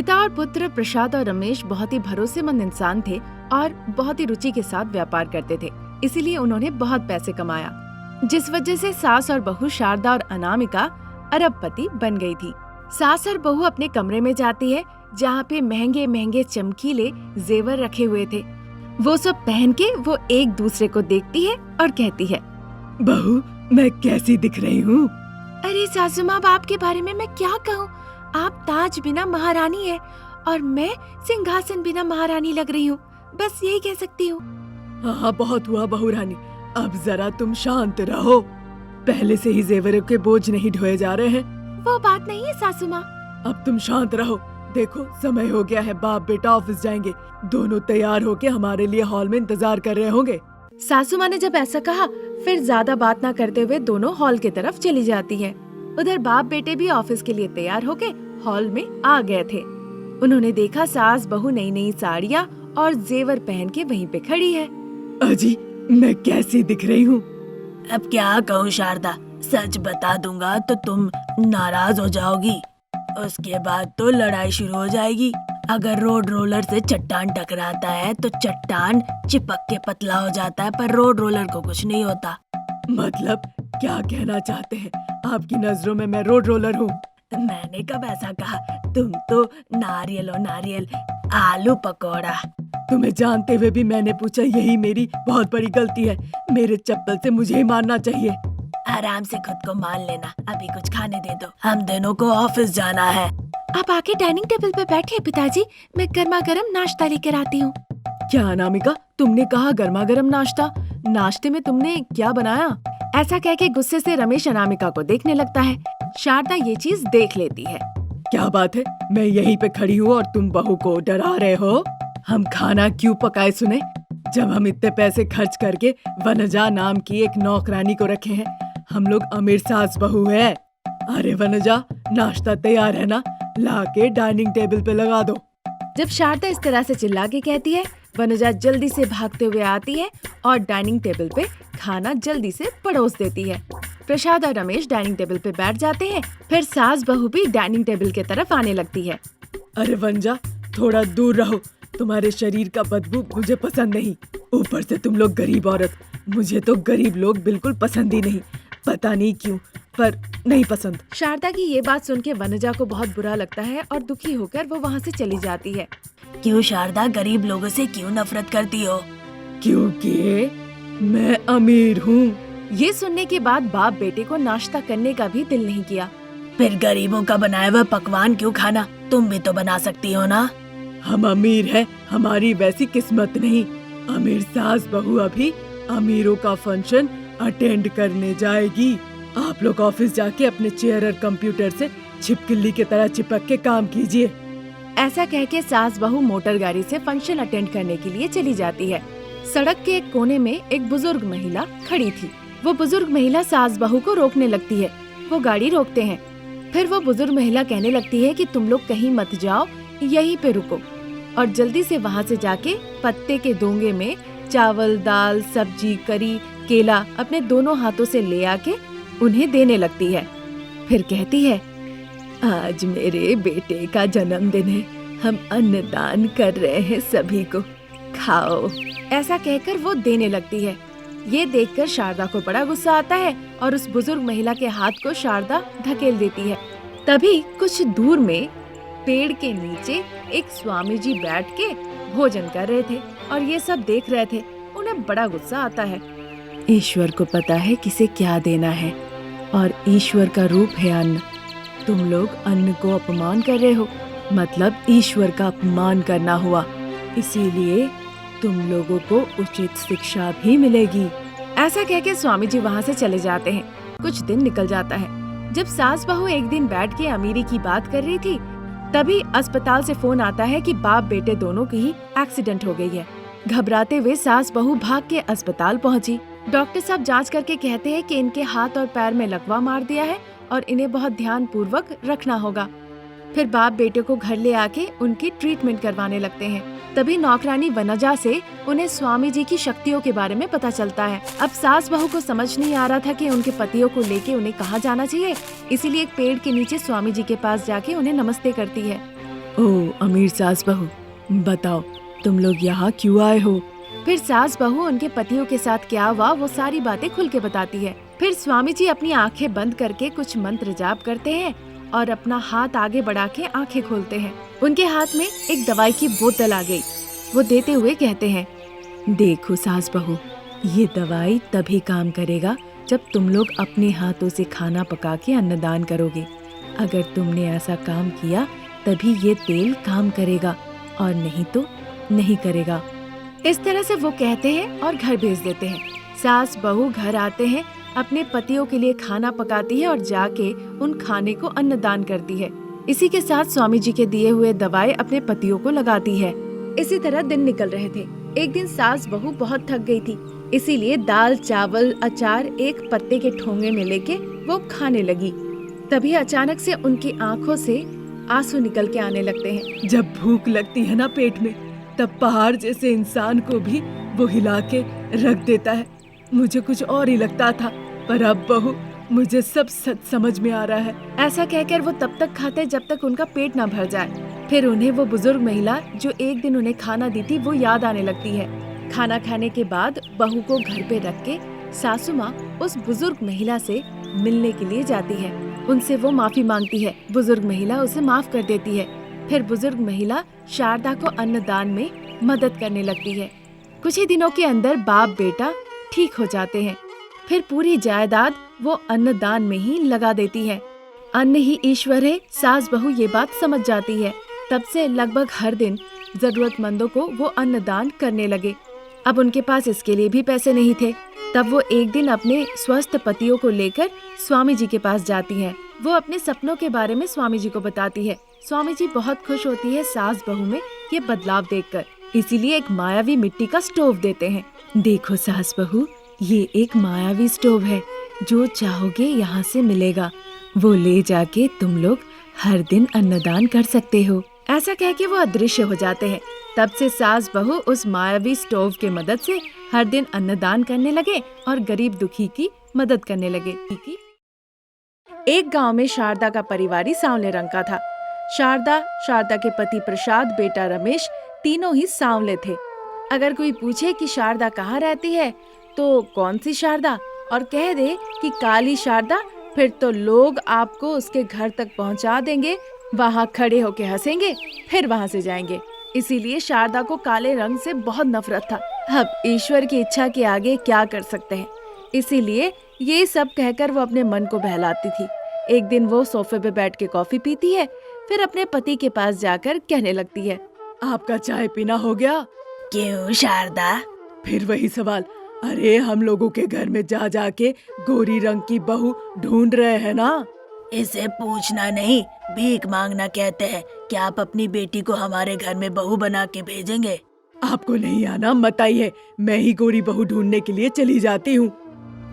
पिता और पुत्र प्रसाद और रमेश बहुत ही भरोसेमंद इंसान थे और बहुत ही रुचि के साथ व्यापार करते थे। इसीलिए उन्होंने बहुत पैसे कमाया, जिस वजह से सास और बहू शारदा और अनामिका अरबपति बन गई थी। सास और बहू अपने कमरे में जाती है जहाँ पे महंगे महंगे चमकीले जेवर रखे हुए थे। वो सब पहन के वो एक दूसरे को देखती है और कहती है, बहू मैं कैसी दिख रही हूँ? अरे सासू माँ, आपके बारे में मैं क्या कहूँ। आप ताज बिना महारानी है और मैं सिंहासन बिना महारानी लग रही हूँ। बस यही कह सकती हूँ। हाँ बहुत हुआ बहू रानी, अब जरा तुम शांत रहो। पहले से ही जेवरों के बोझ नहीं ढोए जा रहे हैं। वो बात नहीं है सासू माँ। अब तुम शांत रहो। देखो समय हो गया है, बाप बेटा ऑफिस जाएंगे। दोनों तैयार होके हमारे लिए हॉल में इंतजार कर रहे होंगे। सासू माँ ने जब ऐसा कहा, फिर ज्यादा बात ना करते हुए दोनों हॉल की तरफ चली जाती है। उधर बाप बेटे भी ऑफिस के लिए तैयार होके हॉल में आ गए थे। उन्होंने देखा सास बहू नई नई साड़ियाँ और जेवर पहन के वहीं पे खड़ी है। अजी मैं कैसी दिख रही हूँ? अब क्या कहूँ शारदा, सच बता दूंगा तो तुम नाराज हो जाओगी। उसके बाद तो लड़ाई शुरू हो जाएगी। अगर रोड रोलर से चट्टान टकराता है तो चट्टान चिपक के पतला हो जाता है, पर रोड रोलर को कुछ नहीं होता। मतलब क्या कहना चाहते हैं? आपकी नजरों में मैं रोड रोलर हूँ? मैंने कब ऐसा कहा? तुम तो नारियल हो नारियल, आलू पकौड़ा। तुम्हें जानते हुए भी मैंने पूछा, यही मेरी बहुत बड़ी गलती है। मेरे चप्पल से मुझे ही मारना चाहिए। आराम से खुद को मान लेना, अभी कुछ खाने दे दो, हम दोनों को ऑफिस जाना है। आप आके डाइनिंग टेबल पे बैठे पिताजी, मैं गर्मा गर्म नाश्ता लेकर आती हूँ। क्या अनामिका, तुमने कहा गर्मा गर्म नाश्ता? नाश्ते में तुमने क्या बनाया? ऐसा कह के गुस्से से रमेश अनामिका को देखने लगता है। शारदा ये चीज देख लेती है। क्या बात है, मैं यहीं पे खड़ी हूँ और तुम बहू को डरा रहे हो? हम खाना क्यों पकाए सुने, जब हम इतने पैसे खर्च करके वनजा नाम की एक नौकरानी को रखे हैं। हम लोग अमीर सास बहू है। अरे वनजा, नाश्ता तैयार है ना? लाके डाइनिंग टेबल पे लगा दो। जब शारदा इस तरह से चिल्ला के कहती है, वनजा जल्दी से भागते हुए आती है और डाइनिंग टेबल पे खाना जल्दी से परोस देती है। प्रसाद और रमेश डाइनिंग टेबल पे बैठ जाते हैं। फिर सास बहू भी डाइनिंग टेबल के तरफ आने लगती है। अरे वनजा, थोड़ा दूर रहो, तुम्हारे शरीर का बदबू मुझे पसंद नहीं। ऊपर से तुम लोग गरीब औरत, मुझे तो गरीब लोग बिल्कुल पसंद ही नहीं। पता नहीं क्यों, पर नहीं पसंद। शारदा की ये बात सुन के वनजा को बहुत बुरा लगता है और दुखी होकर वो वहाँ से चली जाती है। क्यों शारदा, गरीब लोगों से क्यों नफरत करती हो? क्योंकि मैं अमीर हूँ। ये सुनने के बाद बाप बेटे को नाश्ता करने का भी दिल नहीं किया। फिर गरीबों का बनाया हुआ पकवान क्यों खाना? तुम भी तो बना सकती हो ना। हम अमीर हैं, हमारी वैसी किस्मत नहीं। अमीर सास बहू अभी अमीरों का फंक्शन अटेंड करने जाएगी। आप लोग ऑफिस जाके अपने चेयर और कंप्यूटर से छिपकली की तरह चिपक के काम कीजिए। ऐसा कह के सास बहू मोटर गाड़ी से फंक्शन अटेंड करने के लिए चली जाती है। सड़क के एक कोने में एक बुजुर्ग महिला खड़ी थी। वो बुजुर्ग महिला सास बहू को रोकने लगती है। वो गाड़ी रोकते हैं। फिर वो बुजुर्ग महिला कहने लगती है कि तुम लोग कहीं मत जाओ, यहीं पे रुको। और जल्दी से वहाँ से जाके पत्ते के दोंगे में चावल, दाल, सब्जी, करी, केला अपने दोनों हाथों से ले आके उन्हें देने लगती है। फिर कहती है, आज मेरे बेटे का जन्मदिन है, हम अन्नदान कर रहे हैं, सभी को खाओ। ऐसा कहकर वो देने लगती है। ये देखकर शारदा को बड़ा गुस्सा आता है और उस बुजुर्ग महिला के हाथ को शारदा धकेल देती है। तभी कुछ दूर में पेड़ के नीचे एक स्वामी जी बैठ के भोजन कर रहे थे और ये सब देख रहे थे। उन्हें बड़ा गुस्सा आता है। ईश्वर को पता है किसे क्या देना है और ईश्वर का रूप है अन्न। तुम लोग अन्न को अपमान कर रहे हो, मतलब ईश्वर का अपमान करना हुआ। इसीलिए तुम लोगों को उचित शिक्षा भी मिलेगी। ऐसा कह के स्वामी जी वहाँ से चले जाते हैं। कुछ दिन निकल जाता है। जब सास बहू एक दिन बैठ के अमीरी की बात कर रही थी, तभी अस्पताल से फोन आता है कि बाप बेटे दोनों की ही एक्सीडेंट हो गई है। घबराते हुए सास बहू भाग के अस्पताल पहुंची। डॉक्टर साहब जांच करके कहते हैं कि इनके हाथ और पैर में लकवा मार दिया है और इन्हें बहुत ध्यान पूर्वक रखना होगा। फिर बाप बेटे को घर ले आके उनकी ट्रीटमेंट करवाने लगते हैं। तभी नौकरानी वनजा से उन्हें स्वामी जी की शक्तियों के बारे में पता चलता है। अब सास बहू को समझ नहीं आ रहा था कि उनके पतियों को लेके उन्हें कहाँ जाना चाहिए, इसीलिए एक पेड़ के नीचे स्वामी जी के पास जाके उन्हें नमस्ते करती है। ओ अमीर सास बहू, बताओ तुम लोग यहाँ क्यों आए हो? फिर सास बहू उनके पतियों के साथ क्या हुआ वो सारी बातें खुल के बताती है। फिर स्वामी जी अपनी आंखें बंद करके कुछ मंत्र जाप करते हैं और अपना हाथ आगे बढ़ा के आंखें खोलते हैं। उनके हाथ में एक दवाई की बोतल आ गई। वो देते हुए कहते हैं, देखो सास बहू, ये दवाई तभी काम करेगा जब तुम लोग अपने हाथों से खाना पका के अन्नदान करोगे। अगर तुमने ऐसा काम किया तभी ये तेल काम करेगा, और नहीं तो नहीं करेगा। इस तरह से वो कहते हैं और घर भेज देते हैं। सास बहू घर आते हैं, अपने पतियों के लिए खाना पकाती है और जाके उन खाने को अन्नदान करती है। इसी के साथ स्वामी जी के दिए हुए दवाई अपने पतियों को लगाती है। इसी तरह दिन निकल रहे थे। एक दिन सास बहू बहुत थक गई थी, इसीलिए दाल चावल अचार एक पत्ते के ठोंगे में लेके वो खाने लगी। तभी अचानक से उनकी आंखों से आंसू निकल के आने लगते हैं। जब भूख लगती है ना पेट में, तब पहाड़ जैसे इंसान को भी वो हिला के रख देता है। मुझे कुछ और ही लगता था, पर अब बहू मुझे सब सच समझ में आ रहा है। ऐसा कहकर वो तब तक खाते जब तक उनका पेट ना भर जाए। फिर उन्हें वो बुजुर्ग महिला जो एक दिन उन्हें खाना दी थी वो याद आने लगती है। खाना खाने के बाद बहू को घर पे रख के सासू माँ उस बुजुर्ग महिला से मिलने के लिए जाती है। उनसे वो माफी मांगती है। बुजुर्ग महिला उसे माफ कर देती है। फिर बुजुर्ग महिला शारदा को अन्नदान में मदद करने लगती है। कुछ ही दिनों के अंदर बाप बेटा ठीक हो जाते हैं। फिर पूरी जायदाद वो अन्नदान में ही लगा देती है। अन्न ही ईश्वर है, सास बहू ये बात समझ जाती है। तब से लगभग हर दिन जरूरतमंदों को वो अन्नदान करने लगे। अब उनके पास इसके लिए भी पैसे नहीं थे। तब वो एक दिन अपने स्वस्थ पतियों को लेकर स्वामी जी के पास जाती हैं। वो अपने सपनों के बारे में स्वामी जी को बताती है। स्वामी जी बहुत खुश होती है सास बहू में ये बदलाव देखकर, इसीलिए एक मायावी मिट्टी का स्टोव देते हैं। देखो सास बहू, ये एक मायावी स्टोव है, जो चाहोगे यहाँ से मिलेगा। वो ले जाके तुम लोग हर दिन अन्नदान कर सकते हो। ऐसा कह के वो अदृश्य हो जाते हैं। तब से सास बहू उस मायावी स्टोव के मदद से हर दिन अन्नदान करने लगे और गरीब दुखी की मदद करने लगे। एक गांव में शारदा का परिवार ही सांवले रंग का था। शारदा के पति प्रसाद, बेटा रमेश, तीनों ही सांवले थे। अगर कोई पूछे कि शारदा कहाँ रहती है तो कौन सी शारदा और कह दे कि काली शारदा, फिर तो लोग आपको उसके घर तक पहुंचा देंगे, वहां खड़े होके हंसेंगे, फिर वहां से जाएंगे। इसीलिए शारदा को काले रंग से बहुत नफरत था। अब ईश्वर की इच्छा के आगे क्या कर सकते हैं, इसीलिए ये सब कहकर वो अपने मन को बहलाती थी। एक दिन वो सोफे पे बैठ के कॉफी पीती है, फिर अपने पति के पास जाकर कहने लगती है, आपका चाय पीना हो गया? क्यों शारदा? फिर वही सवाल। अरे हम लोगों के घर में जा जाके गोरी रंग की बहू ढूंढ रहे हैं ना। इसे पूछना नहीं, भीख मांगना कहते हैं। क्या आप अपनी बेटी को हमारे घर में बहू बना के भेजेंगे? आपको नहीं आना मत आइए, मैं ही गोरी बहू ढूंढने के लिए चली जाती हूँ।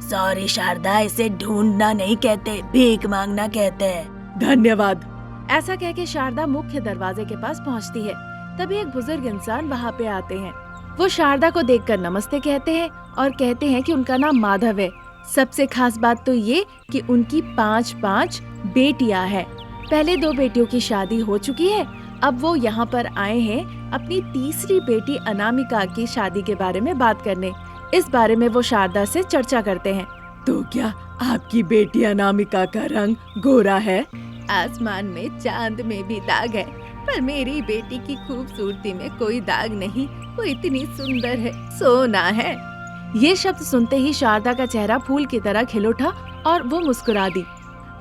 सॉरी शारदा, इसे ढूंढना नहीं कहते, भीख मांगना कहते हैं। धन्यवाद। ऐसा कह के शारदा मुख्य दरवाजे के पास पहुँचती है। तभी एक बुजुर्ग इंसान वहाँ पे आते हैं। वो शारदा को देखकर नमस्ते कहते हैं और कहते हैं कि उनका नाम माधव है। सबसे खास बात तो ये कि उनकी 5 बेटियां हैं। पहले 2 बेटियों की शादी हो चुकी है। अब वो यहाँ पर आए हैं अपनी तीसरी बेटी अनामिका की शादी के बारे में बात करने। इस बारे में वो शारदा से चर्चा करते हैं। तो क्या आपकी बेटी अनामिका का रंग गोरा है? आसमान में चांद में भी दाग है, पर मेरी बेटी की खूबसूरती में कोई दाग नहीं। वो इतनी सुंदर है, सोना है। ये शब्द सुनते ही शारदा का चेहरा फूल की तरह खिल उठा और वो मुस्कुरा दी।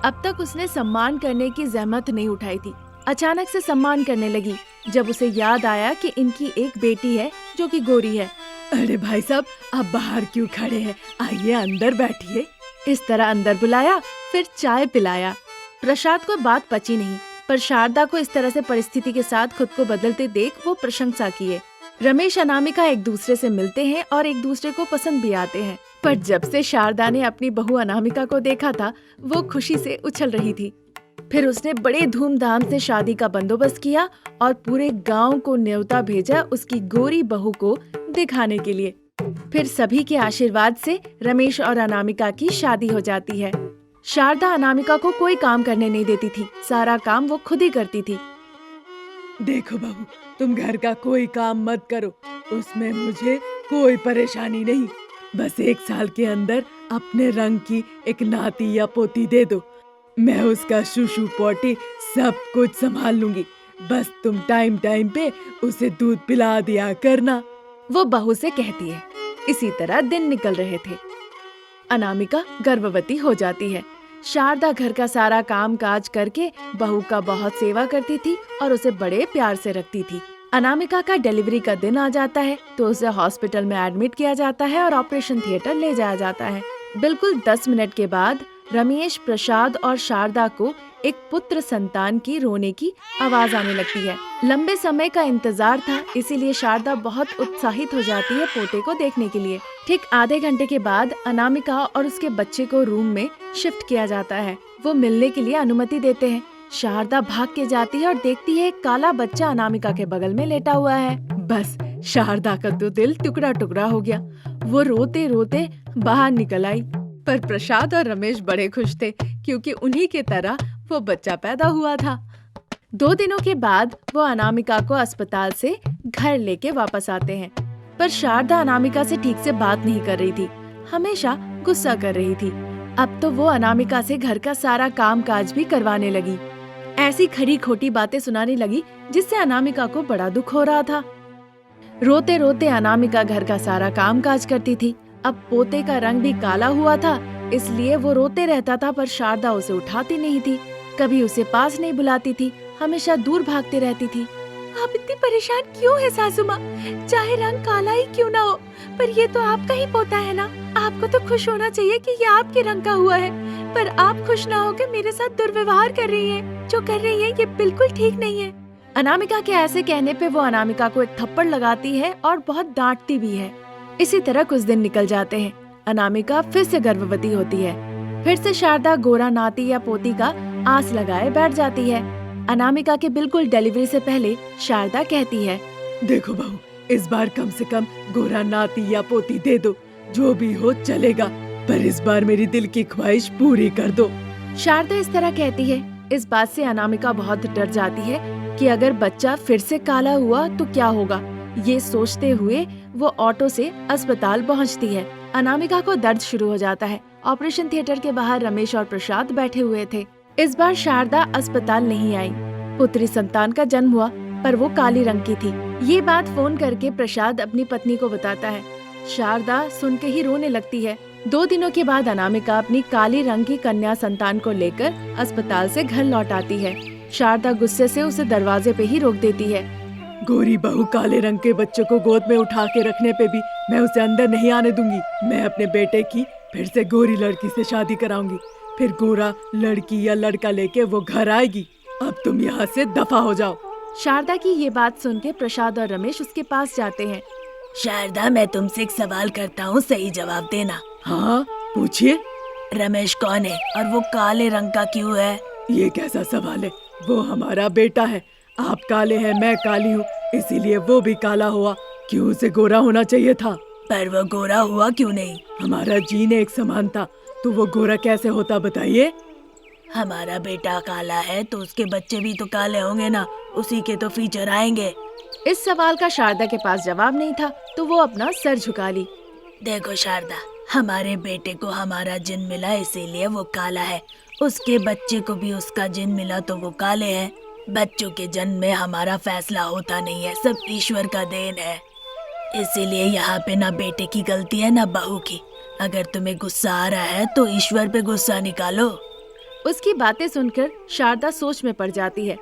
अब तक उसने सम्मान करने की जहमत नहीं उठाई थी, अचानक से सम्मान करने लगी जब उसे याद आया कि इनकी एक बेटी है जो कि गोरी है। अरे भाई साहब, आप बाहर क्यों खड़े हैं? आइए अंदर बैठिए। इस तरह अंदर बुलाया, फिर चाय पिलाया। प्रसाद को बात पची नहीं, पर शारदा को इस तरह से परिस्थिति के साथ खुद को बदलते देख वो प्रशंसा किए। रमेश अनामिका एक दूसरे से मिलते हैं और एक दूसरे को पसंद भी आते हैं। पर जब से शारदा ने अपनी बहू अनामिका को देखा था, वो खुशी से उछल रही थी। फिर उसने बड़े धूमधाम से शादी का बंदोबस्त किया और पूरे गांव को न्योता भेजा उसकी गोरी बहू को दिखाने के लिए। फिर सभी के आशीर्वाद से रमेश और अनामिका की शादी हो जाती है। शारदा अनामिका को कोई काम करने नहीं देती थी, सारा काम वो खुद ही करती थी। देखो बहू, तुम घर का कोई काम मत करो, उसमें मुझे कोई परेशानी नहीं। बस 1 साल के अंदर अपने रंग की एक नाती या पोती दे दो, मैं उसका शूशू पोटी सब कुछ संभाल लूंगी। बस तुम टाइम टाइम पे उसे दूध पिला दिया करना। वो बहू से कहती है। इसी तरह दिन निकल रहे थे। अनामिका गर्भवती हो जाती है। शारदा घर का सारा काम काज करके बहू का बहुत सेवा करती थी और उसे बड़े प्यार से रखती थी। अनामिका का डिलीवरी का दिन आ जाता है तो उसे हॉस्पिटल में एडमिट किया जाता है और ऑपरेशन थिएटर ले जाया जाता है। बिल्कुल 10 मिनट के बाद रमेश, प्रसाद और शारदा को एक पुत्र संतान की रोने की आवाज आने लगती है। लंबे समय का इंतजार था, इसीलिए शारदा बहुत उत्साहित हो जाती है पोते को देखने के लिए। ठीक आधे घंटे के बाद अनामिका और उसके बच्चे को रूम में शिफ्ट किया जाता है। वो मिलने के लिए अनुमति देते हैं। शारदा भाग के जाती है और देखती है एक काला बच्चा अनामिका के बगल में लेटा हुआ है। बस शारदा का तो दिल टुकड़ा टुकड़ा हो गया। वो रोते रोते बाहर निकल आई। पर प्रसाद और रमेश बड़े खुश थे क्योंकि उन्हीं के तरह वो बच्चा पैदा हुआ था। 2 दिनों के बाद वो अनामिका को अस्पताल से घर लेके वापस आते हैं। पर शारदा अनामिका से ठीक से बात नहीं कर रही थी, हमेशा गुस्सा कर रही थी। अब तो वो अनामिका से घर का सारा काम काज भी करवाने लगी। ऐसी खरी खोटी बातें सुनाने लगी जिससे अनामिका को बड़ा दुख हो रहा था। रोते रोते अनामिका घर का सारा काम काज करती थी। अब पोते का रंग भी काला हुआ था, इसलिए वो रोते रहता था, पर शारदा उसे उठाती नहीं थी, कभी उसे पास नहीं बुलाती थी, हमेशा दूर भागती रहती थी। आप इतनी परेशान क्यों है सासू माँ? चाहे रंग काला ही क्यों ना हो, पर ये तो आपका ही पोता है ना। आपको तो खुश होना चाहिए कि ये आपके रंग का हुआ है, पर आप खुश ना होकर मेरे साथ दुर्व्यवहार कर रही हैं। जो कर रही है ये बिल्कुल ठीक नहीं है। अनामिका के ऐसे कहने पे वो अनामिका को एक थप्पड़ लगाती है और बहुत डांटती भी है। इसी तरह कुछ दिन निकल जाते हैं। अनामिका फिर से गर्भवती होती है। फिर से शारदा गोरा नाती या पोती का आस लगाए बैठ जाती है। अनामिका के बिल्कुल डिलीवरी से पहले शारदा कहती है, देखो बहू, इस बार कम से कम गोरा नाती या पोती दे दो, जो भी हो चलेगा, पर इस बार मेरी दिल की ख्वाहिश पूरी कर दो। शारदा इस तरह कहती है। इस बात से अनामिका बहुत डर जाती है कि अगर बच्चा फिर से काला हुआ तो क्या होगा। ये सोचते हुए वो ऑटो से अस्पताल पहुंचती है। अनामिका को दर्द शुरू हो जाता है। ऑपरेशन थिएटर के बाहर रमेश और प्रसाद बैठे हुए थे। इस बार शारदा अस्पताल नहीं आई। पुत्री संतान का जन्म हुआ, पर वो काली रंग की थी। ये बात फोन करके प्रसाद अपनी पत्नी को बताता है। शारदा सुन के ही रोने लगती है। 2 दिनों के बाद अनामिका अपनी काली रंग की कन्या संतान को लेकर अस्पताल से घर लौट आती है। शारदा गुस्से से उसे दरवाजे पे ही रोक देती है। गोरी बहू काले रंग के बच्चे को गोद में उठा के रखने पे भी मैं उसे अंदर नहीं आने दूंगी। मैं अपने बेटे की फिर से गोरी लड़की से शादी कराऊंगी, फिर गोरा लड़की या लड़का लेके वो घर आएगी। अब तुम यहाँ से दफा हो जाओ। शारदा की ये बात सुन के प्रसाद और रमेश उसके पास जाते हैं। शारदा, मैं तुमसे एक सवाल करता हूँ, सही जवाब देना। हाँ पूछिए। रमेश कौन है और वो काले रंग का क्यों है? ये कैसा सवाल है? वो हमारा बेटा है। आप काले हैं, मैं काली हूँ, इसीलिए वो भी काला हुआ। क्यों उसे गोरा होना चाहिए था? पर वो गोरा हुआ क्यों नहीं? हमारा जीन एक समान था, तो वो गोरा कैसे होता बताइए? हमारा बेटा काला है तो उसके बच्चे भी तो काले होंगे ना, उसी के तो फीचर आएंगे। इस सवाल का शारदा के पास जवाब नहीं था, तो वो अपना सर झुका ली। देखो शारदा, हमारे बेटे को हमारा जिन मिला इसीलिए वो काला है, उसके बच्चे को भी उसका जिन मिला तो वो काले हैं। बच्चों के जन्म में हमारा फैसला होता नहीं है, सब ईश्वर का देन है। इसीलिए यहाँ पे ना बेटे की गलती है ना बहू की। अगर तुम्हें गुस्सा आ रहा है तो ईश्वर पे गुस्सा निकालो। उसकी बातें सुनकर शारदा सोच में पड़ जाती है।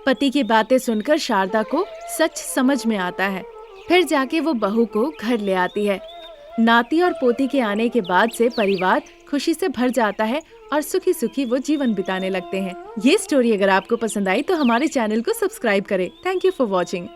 पति की बातें सुनकर शारदा को सच समझ में आता है। फिर जाके वो बहू को घर ले आती है। नाती और पोती के आने के बाद से परिवार खुशी से भर जाता है और सुखी सुखी वो जीवन बिताने लगते हैं। ये स्टोरी अगर आपको पसंद आई तो हमारे चैनल को सब्सक्राइब करें। Thank you for watching.